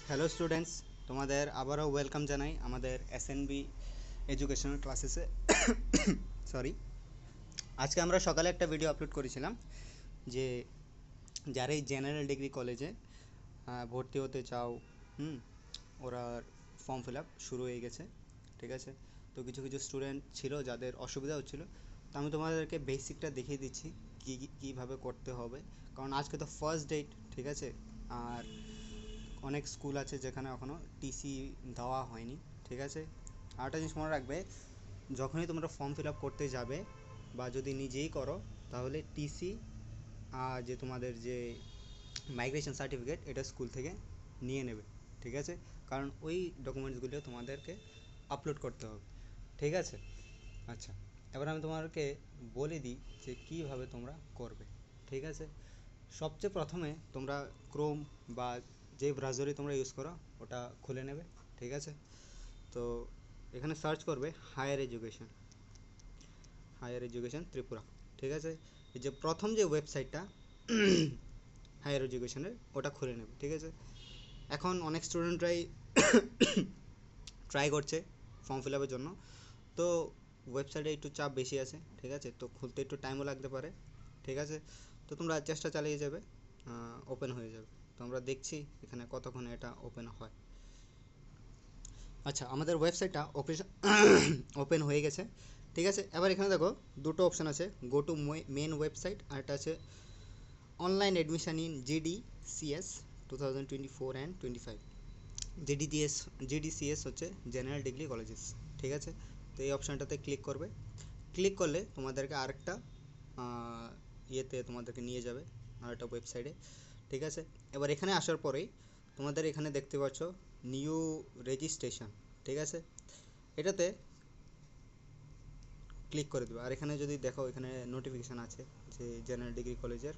Hello students, তোমাদের আবারও welcome জানাই আমাদের এসএনবি এডুকেশনাল ক্লাসেসে। সরি, আজকে আমরা সকালে একটা ভিডিও আপলোড করেছিলাম যে যারা এই জেনারেল ডিগ্রি কলেজে ভর্তি হতে চাও, ওরা ফর্ম ফিল আপ শুরু হয়ে গেছে। ঠিক আছে, তো কিছু কিছু স্টুডেন্ট ছিল যাদের অসুবিধা হচ্ছিলো, তো আমি তোমাদেরকে বেসিকটা দেখিয়ে দিচ্ছি কীভাবে করতে হবে। কারণ আজকে তো ফার্স্ট ডেট, ঠিক আছে, আর অনেক স্কুল আছে যেখানে এখনও টিসি দেওয়া হয়নি। ঠিক আছে, আরেকটা জিনিস মনে রাখবে, যখনই তোমরা ফর্ম ফিল আপ করতে যাবে বা যদি নিজেই করো, তাহলে টিসি আর যে তোমাদের যে মাইগ্রেশন সার্টিফিকেট, এটা স্কুল থেকে নিয়ে নেবে। ঠিক আছে, কারণ ওই ডকুমেন্টসগুলো তোমাদেরকে আপলোড করতে হবে। ঠিক আছে, আচ্ছা, এবার আমি তোমাদেরকে বলে দিই যে কীভাবে তোমরা করবে। ঠিক আছে, সবচেয়ে প্রথমে তোমরা ক্রোম বা যে ব্রাউজারই তোমরা ইউজ করো ওটা খুলে নেবে। ঠিক আছে, তো এখানে সার্চ করবে হায়ার এডুকেশন ত্রিপুরা। ঠিক আছে, এই যে প্রথম যে ওয়েবসাইটটা হায়ার এডুকেশনের, ওটা খুলে নেবে। ঠিক আছে, এখন অনেক স্টুডেন্টরাই ট্রাই করছে ফর্ম ফিল আপের জন্য, তো ওয়েবসাইটে একটু চাপ বেশি আছে। ঠিক আছে, তো খুলতে একটু টাইমও লাগতে পারে। ঠিক আছে, তো তোমরা চেষ্টা চালিয়ে যাবে, ওপেন হয়ে যাবে। তো আমরা দেখছি এখানে কতক্ষণে এটা ওপেন হয়। আচ্ছা, আমাদের ওয়েবসাইটটা ওপেন হয়ে গেছে। ঠিক আছে, এবার এখানে দেখো দুটো অপশান আছে, গো টু মেন ওয়েবসাইট, আর একটা আছে অনলাইন অ্যাডমিশন ইন জিডিসিএস 2024 and 25। জিডিসিএস হচ্ছে জেনারেল ডিগ্রি কলেজেস। ঠিক আছে, তো এই অপশানটাতে ক্লিক করবে। ক্লিক করলে তোমাদেরকে আরেকটা ইয়েতে তোমাদেরকে নিয়ে যাবে, আরেকটা ওয়েবসাইটে। ঠিক আছে, এবার এখানে আসার পরেই তোমাদের এখানে দেখতে পাচ্ছ নিউ রেজিস্ট্রেশন। ঠিক আছে, এটাতে ক্লিক করে দেবে। আর এখানে যদি দেখো, এখানে নোটিফিকেশান আছে যে জেনারেল ডিগ্রি কলেজের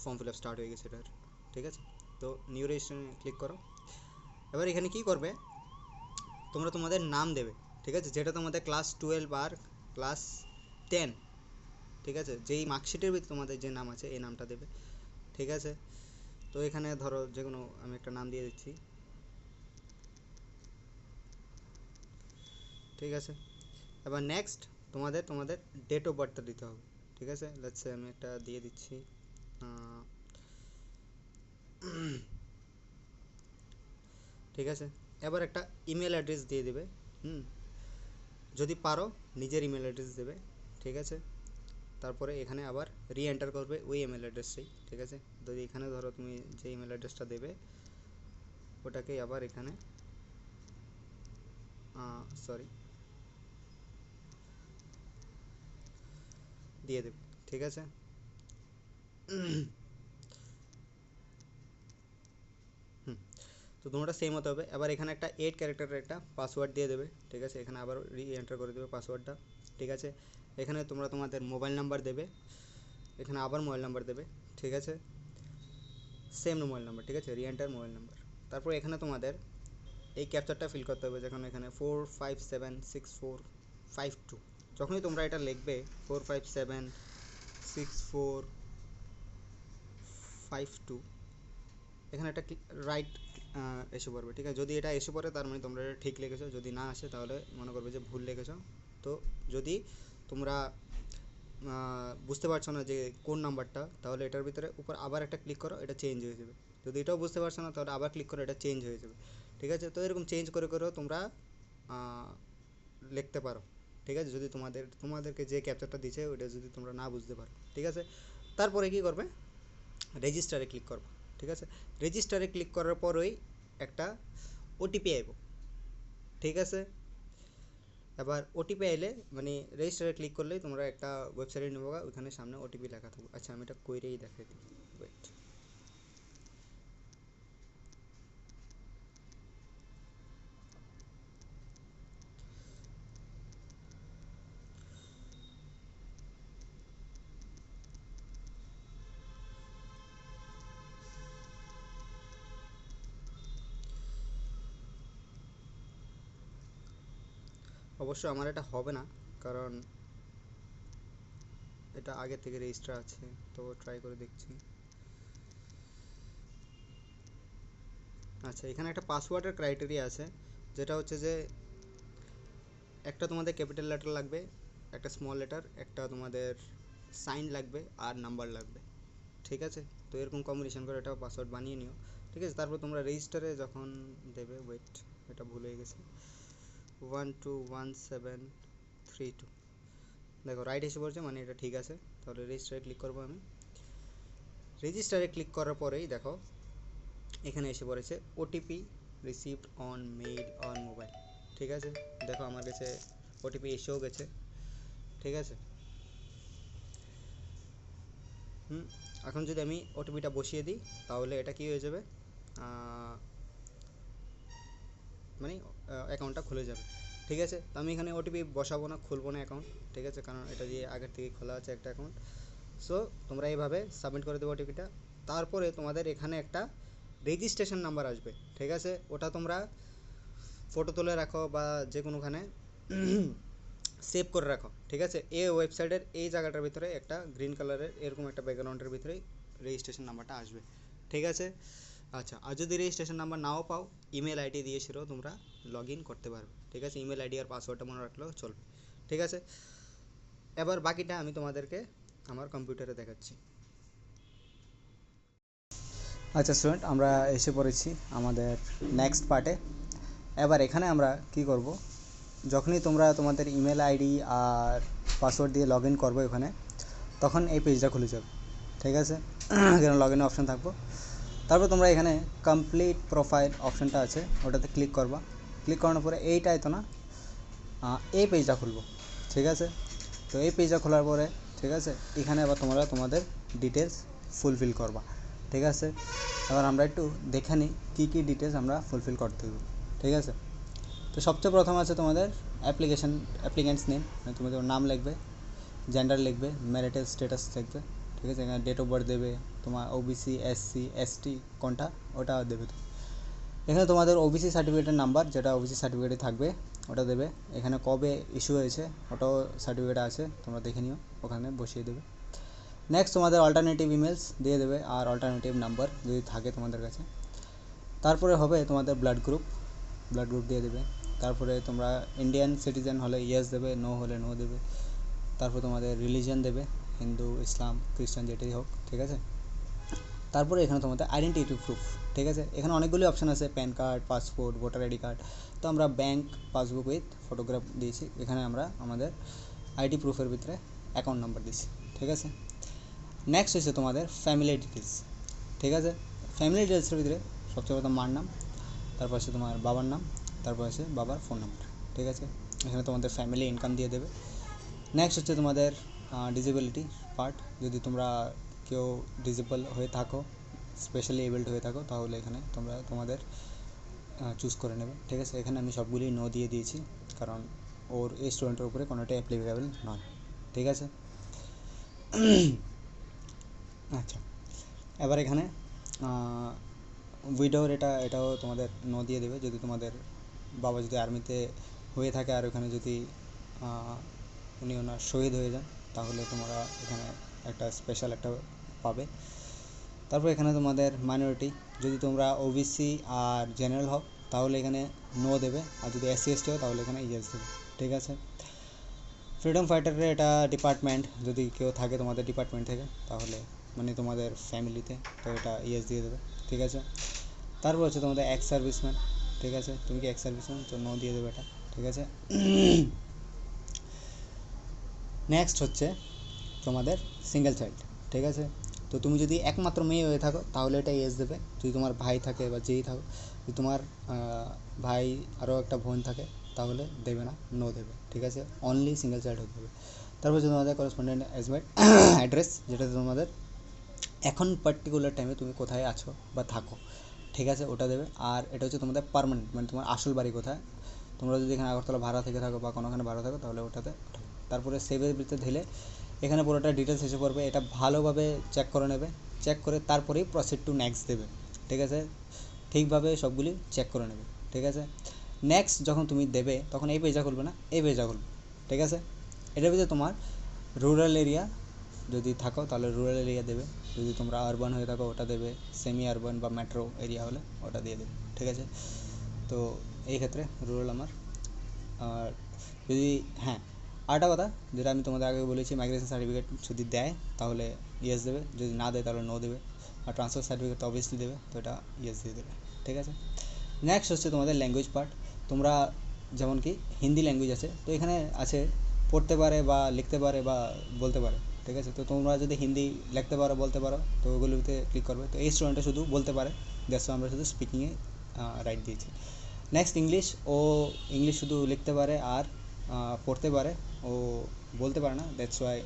ফর্ম ফিল আপ স্টার্ট হয়ে গেছে এটার। ঠিক আছে, তো নিউ রেজিস্ট্রেশনে ক্লিক করো। এবার এখানে কি করবে, তোমরা তোমাদের নাম দেবে। ঠিক আছে, যেটা তোমাদের ক্লাস 12 আর ক্লাস 10, ঠিক আছে, যেই মার্কশিটের ভিতরে তোমাদের যে নাম আছে এই নামটা দেবে। ঠিক আছে, তো এখানে ধরো যে কোনো আমি একটা নাম দিয়ে দিচ্ছি। ঠিক আছে, এবার নেক্সট তোমাদের ডেট অফ বার্থটা দিতে হবে। ঠিক আছে, লেটস সে আমি একটা দিয়ে দিচ্ছি। ঠিক আছে, এবার একটা ইমেল অ্যাড্রেস দিয়ে দেবে। যদি পারো নিজের ইমেল অ্যাড্রেস দেবে। ঠিক আছে, তারপরে এখানে আবার রি এন্টার করবে ওই ইমেল অ্যাড্রেসটাই। ঠিক আছে, যদি এখানে ধরো তুমি যে ইমেল অ্যাড্রেসটা দেবে ওটাকে আবার এখানে সরি দিয়ে দেবে। ঠিক আছে, হুম, তো তোমরা সেম হতে হবে। এবার এখানে একটা 8 ক্যারেক্টারের একটা পাসওয়ার্ড দিয়ে দেবে। ঠিক আছে, এখানে আবার রি এন্টার করে দেবে পাসওয়ার্ডটা। ঠিক আছে, এখানে তোমরা তোমাদের মোবাইল নাম্বার দেবে, এখানে আবার মোবাইল নাম্বার দেবে। ঠিক আছে, সেম মোবাইল নাম্বার। ঠিক আছে, রি এন্টার মোবাইল নাম্বার। তারপর এখানে তোমাদের এই ক্যাপচারটা ফিল করতে হবে, যেখানে এখানে 4576452। যখনই তোমরা এটা লিখবে 4576452, এখানে একটা রাইট এসে পড়বে। ঠিক আছে, যদি এটা এসে পড়ে তার মানে তোমরা এটা ঠিক লিখেছো, যদি না আসে তাহলে মনে করবে যে ভুল লিখেছো। তো যদি তোমরা বুঝতে পারছো না যে কোন নাম্বারটা, তাহলে এটার ভিতরে উপর আবার একটা ক্লিক করো, এটা চেঞ্জ হয়ে যাবে। যদি এটাও বুঝতে পারছো না তাহলে আবার ক্লিক করো, এটা চেঞ্জ হয়ে যাবে। ঠিক আছে, তো এরকম চেঞ্জ করে করেও তোমরা লিখতে পারো। ঠিক আছে, যদি তোমাদেরকে যে ক্যাপচারটা দিচ্ছে ওটা যদি তোমরা না বুঝতে পারো। ঠিক আছে, তারপরে কী করবে, রেজিস্টারে ক্লিক করবে। ঠিক আছে, রেজিস্টারে ক্লিক করার পরই একটা ওটিপি আইব। ঠিক আছে, এবার ওটিপি আইলে মানে রেজিস্টারে ক্লিক করলেই তোমরা একটা ওয়েবসাইটে নেবো, ওইখানে সামনে ওটিপি লেখা থাকবে। আচ্ছা, আমি এটা কইরেই দেখাই দিই, ওয়েট। অবশ্য আমার এটা হবে না, কারণ এটা আগে থেকে রেজিস্টার আছে, তো ট্রাই করে দেখছি। আচ্ছা, এখানে একটা পাসওয়ার্ডের ক্রাইটেরিয়া আছে, যেটা হচ্ছে যে একটা তোমাদের ক্যাপিটাল লেটার লাগবে, একটা স্মল লেটার, একটা তোমাদের সাইন লাগবে, আর নাম্বার লাগবে। ঠিক আছে, তো এরকম কম্বিনেশন করে একটা পাসওয়ার্ড বানিয়ে নিও। ঠিক আছে, তারপর তোমরা রেজিস্টারে যখন দেবে, ওয়েট, এটা ভুল হয়ে গেছে, 121732, দেখো রাইট এসে পড়ছে, মানে এটা ঠিক আছে। তাহলে রেজিস্টারে ক্লিক করবো আমি। রেজিস্টারে ক্লিক করার পরেই দেখো এখানে এসে পড়েছে OTP received on mail on mobile. ঠিক আছে, দেখো আমার কাছে ওটিপি এসেও গেছে। ঠিক আছে, এখন যদি আমি ওটিপিটা বসিয়ে দিই, তাহলে এটা কি হয়ে যাবে, মানে অ্যাকাউন্টটা খুলে যাবে। ঠিক আছে, তো আমি এখানে ওটিপি বসাবো না, খুলবো না অ্যাকাউন্ট। ঠিক আছে, কারণ এটা দিয়ে আগের থেকে খোলা আছে একটা অ্যাকাউন্ট। সো তোমরা এইভাবে সাবমিট করে দেবো ওটিপিটা। তারপরে তোমাদের এখানে একটা রেজিস্ট্রেশন নাম্বার আসবে। ঠিক আছে, ওটা তোমরা ফটো তুলে রাখো বা যে কোনোখানে সেভ করে রাখো। ঠিক আছে, এই ওয়েবসাইটের এই জায়গাটার ভিতরে একটা গ্রিন কালারের এরকম একটা ব্যাকগ্রাউন্ডের ভিতরে রেজিস্ট্রেশন নাম্বারটা আসবে। ঠিক আছে, আচ্ছা, আর যদি রেজিস্ট্রেশন নাম্বার নাও পাও, ইমেল আইডি দিয়েছিলো তোমরা লগ ইন করতে পারবে। ঠিক আছে, ইমেল আইডি আর পাসওয়ার্ডটা মনে রাখলেও চলবে। ঠিক আছে, এবার বাকিটা আমি তোমাদেরকে আমার কম্পিউটারে দেখাচ্ছি। আচ্ছা স্টুডেন্ট, আমরা এসে পড়েছি আমাদের নেক্সট পার্টে। এবার এখানে আমরা কি করব, যখনই তোমরা তোমাদের ইমেল আইডি আর পাসওয়ার্ড দিয়ে লগ ইন করবো এখানে, তখন এই পেজটা খুলে যাবে। ঠিক আছে, এখানে লগ ইন অপশান থাকবো। তারপর তোমরা এখানে কমপ্লিট প্রোফাইল অপশানটা আছে, ওটাতে ক্লিক করবা। ক্লিক করানোর পরে এইটাই তো না, এই পেজটা খুলবো। ঠিক আছে, তো এই পেজটা খোলার পরে ঠিক আছে, এখানে আবার তোমরা তোমাদের ডিটেলস ফুলফিল করবা। ঠিক আছে, এবার আমরা একটু দেখে নিই কী কী ডিটেলস আমরা ফুলফিল করতে হবে। ঠিক আছে, তো সবচেয়ে প্রথম আছে তোমাদের অ্যাপ্লিক্যান্টস নেম, মানে তুমি তোমার নাম লিখবে, জেন্ডার লিখবে, ম্যারিটাল স্ট্যাটাস লিখবে। ঠিক আছে, এখানে ডেট অফ বার্থ দেবে, তোমার ওবিসি এসসি এসটি কোনটা ওটা দেবে। এখানে তোমাদের ওবিসি সার্টিফিকেটের নাম্বার, যেটা ওবিসি সার্টিফিকেটে থাকবে ওটা দেবে। এখানে কবে ইস্যু হয়েছে ওটাও সার্টিফিকেট আছে, তোমরা দেখে নিও, ওখানে বসিয়ে দেবে। নেক্সট তোমাদের অল্টারনেটিভ ইমেলস দিয়ে দেবে, আর অল্টারনেটিভ নাম্বার যদি থাকে তোমাদের কাছে। তারপরে হবে তোমাদের ব্লাড গ্রুপ দিয়ে দেবে। তারপরে তোমরা ইন্ডিয়ান সিটিজেন হলে ইয়েস দেবে, নো হলে নো দেবে। তারপর তোমাদের রিলিজিয়ান দেবে, হিন্দু, ইসলাম, খ্রিস্টান, যেটাই হোক। ঠিক আছে, তারপরে এখানে তোমাদের আইডেন্টিটি প্রুফ। ঠিক আছে, এখানে অনেকগুলি অপশান আছে, pan card, passport, voter ID card. তো আমরা ব্যাঙ্ক পাসবুক উইথ ফটোগ্রাফ দিয়েছি, এখানে আমরা আমাদের আইডি প্রুফের ভিতরে অ্যাকাউন্ট নাম্বার দিয়েছি। ঠিক আছে, নেক্সট হচ্ছে তোমাদের ফ্যামিলি ডিটেলস। ঠিক আছে, ফ্যামিলি ডিটেলসের ভিতরে সবচেয়ে প্রথম মার নাম, তারপর আছে তোমার বাবার নাম, তারপর আছে বাবার ফোন নাম্বার। ঠিক আছে, এখানে তোমাদের ফ্যামিলি ইনকাম দিয়ে দেবে। নেক্সট হচ্ছে তোমাদের ডিসেবিলিটি পার্ট, যদি তোমরা কেউ ডিসেবল হয়ে থাকো, স্পেশালি এবলড হয়ে থাকো, তাহলে এখানে তোমরা তোমাদের চুজ করে নেবে। ঠিক আছে, এখানে আমি সবগুলি নো দিয়ে দিয়েছি, কারণ ওর এই স্টুডেন্টের উপরে কোনোটাই অ্যাপ্লিকেবল নয়। ঠিক আছে, আচ্ছা, এবার এখানে উইডোর এটাও তোমাদের নো দিয়ে দেবে, যদি তোমাদের বাবা যদি আর্মিতে হয়ে থাকে আর ওখানে যদি উনি ওনার শহীদ হয়ে যান, তাহলে তোমরা এখানে একটা স্পেশাল একটা পাবে। তারপর এখানে তোমাদের মাইনরিটি, যদি তোমরা ওবিসি আর জেনারেল হও তাহলে এখানে নো দেবে, আর যদি এসসি এসটি হও তাহলে এখানে ইয়েস দেবে। ঠিক আছে, ফ্রিডম ফাইটারের এটা ডিপার্টমেন্ট, যদি কেউ থাকে তোমাদের ডিপার্টমেন্ট থেকে, তাহলে মানে তোমাদের ফ্যামিলিতে, তো এটা ইয়েস দিয়ে দেবে। ঠিক আছে, তারপর হচ্ছে তোমাদের এক্স সার্ভিসম্যান। ঠিক আছে, তুমি কি এক্স সার্ভিসম্যান, তো নো দিয়ে দেবে এটা। ঠিক আছে, নেক্সট হচ্ছে তোমাদের সিঙ্গেল চাইল্ড। ঠিক আছে, তো তুমি যদি একমাত্র মেয়ে হয়ে থাকো তাহলে এটা ইয়েস দেবে, যদি তোমার ভাই থাকে বা যেই থাকো, যদি তোমার ভাই আরও একটা বোন থাকে তাহলে দেবে না, নো দেবে। ঠিক আছে, অনলি সিঙ্গেল চাইল্ড হতে হবে। তারপর হচ্ছে তোমাদের করেসপন্ডেন্ট অ্যাড্রেস, যেটা তোমাদের এখন পার্টিকুলার টাইমে তুমি কোথায় আছো বা থাকো। ঠিক আছে, ওটা দেবে। আর এটা হচ্ছে তোমাদের পার্মানেন্ট, মানে তোমার আসল বাড়ি কোথায়। তোমরা যদি এখানে আগরতলা ভাড়া থেকে থাকো বা কোনোখানে ভাড়া থাকো তাহলে ওটাতে। তারপরে সেভের ভিতরে ঢেলে এখানে পুরোটা ডিটেলস এসে পড়বে, এটা ভালোভাবে চেক করে নেবে, চেক করে তারপরেই প্রসিড টু নেক্সট দেবে। ঠিক আছে, ঠিকভাবে সবগুলি চেক করে নেবে। ঠিক আছে, নেক্সট যখন তুমি দেবে তখন এই পেজটা খুলবে না, এই পেজটা খুলবে। ঠিক আছে, এটার ভিতরে তোমার রুরাল এরিয়া যদি থাকো তাহলে রুরাল এরিয়া দেবে, যদি তোমরা আরবান হয়ে থাকো ওটা দেবে, সেমি আরবান বা মেট্রো এরিয়া হলে ওটা দিয়ে দেবে, ঠিক আছে। তো এই ক্ষেত্রে রুরাল আমার। আর যদি হ্যাঁ আরেকটা কথা যেটা আমি তোমাদের আগে বলেছি, মাইগ্রেশন সার্টিফিকেট যদি দেয় তাহলে ইয়েস দেবে, যদি না দেয় তাহলে নো দেবে, আর ট্রান্সফার সার্টিফিকেট তো অবভিয়াসলি দেবে, তো এটা ইয়েস দিয়ে দেবে, ঠিক আছে। নেক্সট হচ্ছে তোমাদের ল্যাঙ্গুয়েজ পার্ট। তোমরা যেমন কি হিন্দি ল্যাঙ্গুয়েজ আছে, তো এখানে আছে পড়তে পারে বা লিখতে পারে বা বলতে পারে, ঠিক আছে। তো তোমরা যদি হিন্দি লিখতে পারো বলতে পারো তো ওগুলোতে ক্লিক করবে। তো এই স্টুডেন্টটা শুধু বলতে পারে, দ্যাটস আমরা শুধু স্পিকিংয়ে রাইট দিয়েছি। নেক্সট ইংলিশ, ও ইংলিশ শুধু লিখতে পারে আর পড়তে পারে, ও বলতে পারে না, দ্যাটস ওয়াই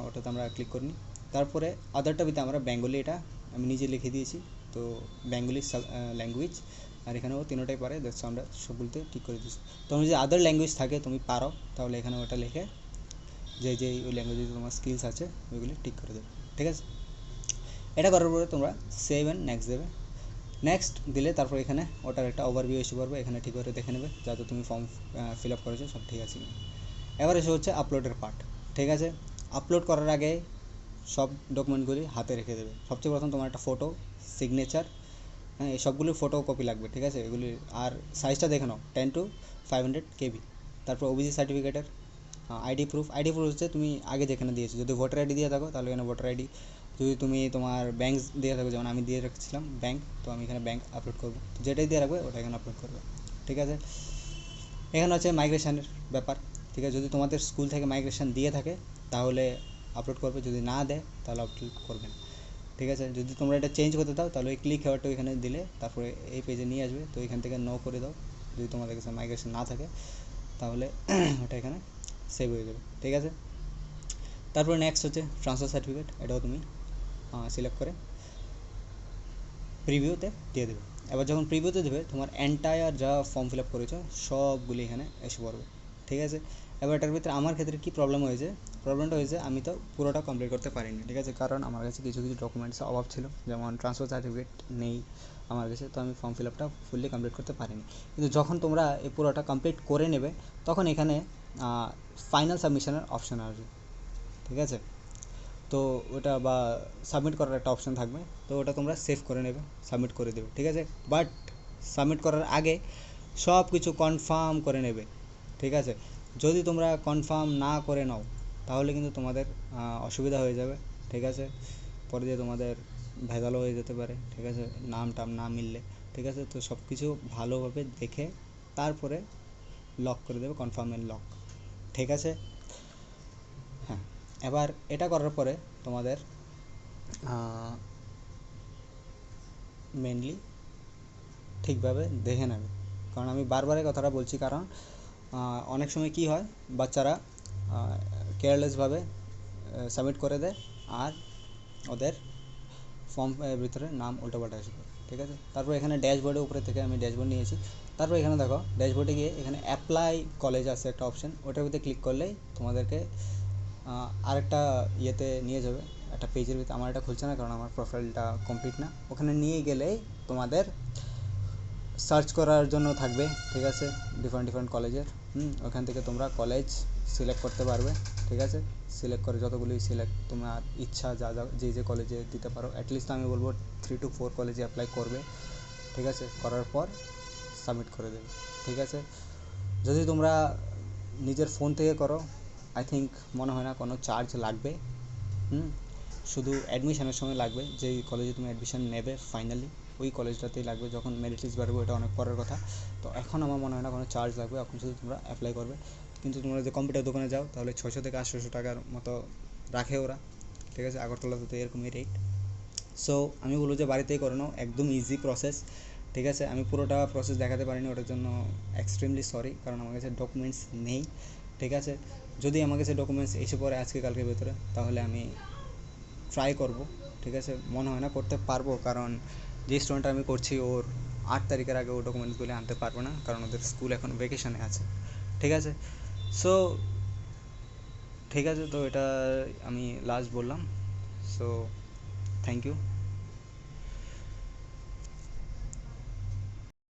ওটাতে আমরা ক্লিক করিনি। তারপরে আদারটাবিতে আমরা বেঙ্গলি, এটা আমি নিজে লিখে দিয়েছি, তো বেঙ্গলি ল্যাঙ্গুয়েজ, আর এখানেও তিনোটাই পারে, দ্যাটস আমরা সবগুলোতে ঠিক করে দিয়েছি। তোমার যদি আদার ল্যাঙ্গুয়েজ থাকে তুমি পারো তাহলে এখানে ওটা লিখে যে যে ওই ল্যাঙ্গুয়েজে তোমার স্কিলস আছে ওইগুলি ঠিক করে দেবে, ঠিক আছে। এটা করার পরে তোমরা সেভ অ্যান্ড নেক্সট দেবে। নেক্সট দিলে তারপর এখানে ওটার একটা ওভারভিউ এসে পড়বে, এখানে ঠিক করে দেখে নেবে যাতে তুমি ফর্ম ফিল আপ করেছো সব ঠিক আছে। এবার এসে হচ্ছে আপলোডের পার্ট, ঠিক আছে। আপলোড করার আগে সব ডকুমেন্টগুলি হাতে রেখে দেবে। সবচেয়ে প্রথম তোমার একটা ফটো, সিগনেচার, হ্যাঁ এই সবগুলির ফটো কপি লাগবে, ঠিক আছে এগুলির। আর সাইজটা দেখে নাও 10 to 500 KB। তারপর ওবিসি সার্টিফিকেটের, আইডি প্রুফ হচ্ছে তুমি আগে যেখানে দিয়েছো, যদি ভোটার আইডি দিয়ে থাকো তাহলে এখানে ভোটার আইডি, যদি তুমি তোমার ব্যাঙ্ক দিয়ে থাকো, যেমন আমি দিয়ে রাখছিলাম ব্যাঙ্ক, তো আমি এখানে ব্যাঙ্ক আপলোড করবো, তো যেটাই দিয়ে রাখবে ওটা এখানে আপলোড করবে, ঠিক আছে। এখানে হচ্ছে মাইগ্রেশনের ব্যাপার, ঠিক আছে। যদি তোমাদের স্কুল থেকে মাইগ্রেশন দিয়ে থাকে তাহলে আপলোড করবে, যদি না দেয় তাহলে আপলোড করবে না, ঠিক আছে। যদি তোমরা এটা চেঞ্জ করতে দাও তাহলে ওই ক্লিক হেয়ারটা এখানে দিলে তারপরে এই পেজে নিয়ে আসবে, তো এখান থেকে নো করে দাও যদি তোমাদের কাছে মাইগ্রেশন না থাকে, তাহলে ওটা এখানে সেভ হয়ে যাবে, ঠিক আছে। তারপরে নেক্সট হচ্ছে ট্রান্সফার সার্টিফিকেট, এটাও তুমি সিলেক্ট করে প্রিভিউতে দিয়ে দেবে। এবার যখন প্রিভিউতে দেবে তোমার এন্টায়ার যা ফর্ম ফিল আপ করেছো সবগুলি এখানে এসে পড়বে, ঠিক আছে। এবার এটার ভিতরে আমার ক্ষেত্রে কী প্রবলেমটা হয়েছে আমি তো পুরোটা কমপ্লিট করতে পারিনি, ঠিক আছে, কারণ আমার কাছে কিছু কিছু ডকুমেন্টসের অভাব ছিল, যেমন ট্রান্সফার সার্টিফিকেট নেই আমার কাছে, তো আমি ফর্ম ফিল আপটা ফুললি কমপ্লিট করতে পারিনি। কিন্তু যখন তোমরা এই পুরোটা কমপ্লিট করে নেবে তখন এখানে ফাইনাল সাবমিশনের অপশান আসবে, ঠিক আছে। তো ওটা বা সাবমিট করার একটা অপশান থাকবে, তো ওটা তোমরা সেভ করে নেবে, সাবমিট করে দেবে, ঠিক আছে। বাট সাবমিট করার আগে সব কিছু কনফার্ম করে নেবে, ঠিক আছে। যদি তোমরা কনফার্ম না করে নাও তাহলে কিন্তু তোমাদের অসুবিধা হয়ে যাবে, ঠিক আছে। পরে দিয়ে তোমাদের ভেজালও হয়ে যেতে পারে, ঠিক আছে, নাম টাম না মিললে, ঠিক আছে। তো সব কিছু ভালোভাবে দেখে তারপরে লক করে দেবে, কনফার্মের লক, ঠিক আছে। হ্যাঁ, এবার এটা করার পরে তোমাদের মেনলি ঠিকভাবে দেখে নেবে, কারণ আমি বারবার এই কথাটা বলছি, কারণ অনেক সময় কী হয় বাচ্চারা কেয়ারলেসভাবে সাবমিট করে দেয় আর ওদের ফর্মের ভিতরে নাম উল্টোপাল্টা এসে পড়ে, ঠিক আছে। তারপর এখানে ড্যাশবোর্ডের উপরে থেকে আমি ড্যাশবোর্ড নিয়েছি, তারপর এখানে দেখো ড্যাশবোর্ডে গিয়ে এখানে অ্যাপ্লাই কলেজ আছে একটা অপশান, ওটার ভিতরে ক্লিক করলেই তোমাদেরকে আরেকটা ইয়েতে নিয়ে যাবে, একটা পেজের ভিতরে। আমার এটা খুলছে না কারণ আমার প্রোফাইলটা কমপ্লিট না, ওখানে নিয়ে গেলেই তোমাদের সার্চ করার জন্য থাকবে, ঠিক আছে, ডিফারেন্ট কলেজের, ওখান থেকে তোমরা কলেজ সিলেক্ট করতে পারবে, ঠিক আছে। সিলেক্ট করে যতগুলি তোমার ইচ্ছা যা যা যে কলেজে দিতে পারো, অ্যাটলিস্ট আমি বলবো 3 to 4 কলেজে অ্যাপ্লাই করবে, ঠিক আছে। করার পর সাবমিট করে দেবে, ঠিক আছে। যদি তোমরা নিজের ফোন থেকে করো আই থিঙ্ক মনে হয় না কোনো চার্জ লাগবে, শুধু অ্যাডমিশনের সময় লাগবে, যেই কলেজে তুমি অ্যাডমিশন নেবে ফাইনালি ওই কলেজটাতেই লাগবে, যখন মেরিট লিস্ট বেরোবে ওটা অনেক পরের কথা। তো এখন আমার মনে হয় না কোনো চার্জ লাগবে, এখন শুধু তোমরা অ্যাপ্লাই করবে। কিন্তু তোমরা যদি কম্পিউটার দোকানে যাও তাহলে 600 থেকে 800 টাকার মতো রাখে ওরা, ঠিক আছে। আগরতলাতে তো এরকমই রেট। সো আমি বলবো যে বাড়িতেই করে নাও, একদম ইজি প্রসেস, ঠিক আছে। আমি পুরোটা প্রসেস দেখাতে পারিনি, ওটার জন্য এক্সট্রিমলি সরি, কারণ আমার কাছে ডকুমেন্টস নেই, ঠিক আছে। যদি আমার কাছে ডকুমেন্টস এসে পড়ে আজকে কালকের ভেতরে তাহলে আমি ট্রাই করব, ঠিক আছে। মনে হয় না করতে পারবো, কারণ যে স্টুডেন্টটা আমি করছি ওর 8 তারিখের আগে ও ডকুমেন্টসগুলি আনতে পারবে না, কারণ ওদের স্কুল এখন ভ্যাকেশনে আছে, ঠিক আছে। সো ঠিক আছে, তো এটা আমি লাস্ট বললাম। So thank you.